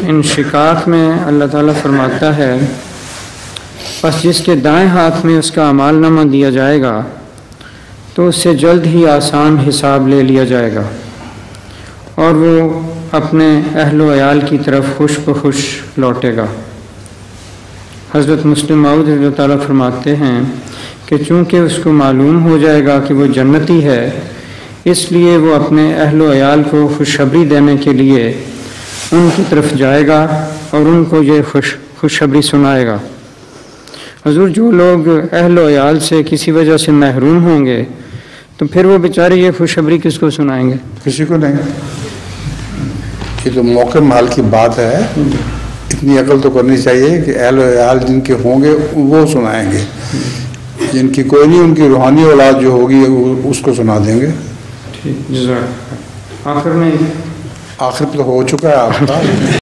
इन शिकाक में अल्लाह ताला फरमाता है, बस जिसके दाएं हाथ में उसका अमालनामा दिया जाएगा तो उससे जल्द ही आसान हिसाब ले लिया जाएगा और वो अपने अहलो अयाल की तरफ खुश बखुश लौटेगा। हज़रत मुस्लिम मऊद रज़ियल्लाहु ताला फरमाते हैं कि चूँकि उसको मालूम हो जाएगा कि वो जन्नती है, इसलिए वो अपने अहलो अयाल को खुशखबरी देने के लिए उनकी तरफ जाएगा और उनको ये खुशखबरी सुनाएगा। हुज़ूर, जो लोग अहलो अयाल से किसी वजह से महरूम होंगे तो फिर वो बेचारे ये खुशखबरी किसको सुनाएंगे? किसी को नहीं। ये तो मौके माल की बात है। इतनी अकल तो करनी चाहिए कि अहलो अयाल जिनके होंगे वो सुनाएंगे, जिनकी कोई नहीं उनकी रूहानी औलाद जो होगी उसको सुना देंगे। ठीक, आखिर में आखिर तो हो चुका है आपका।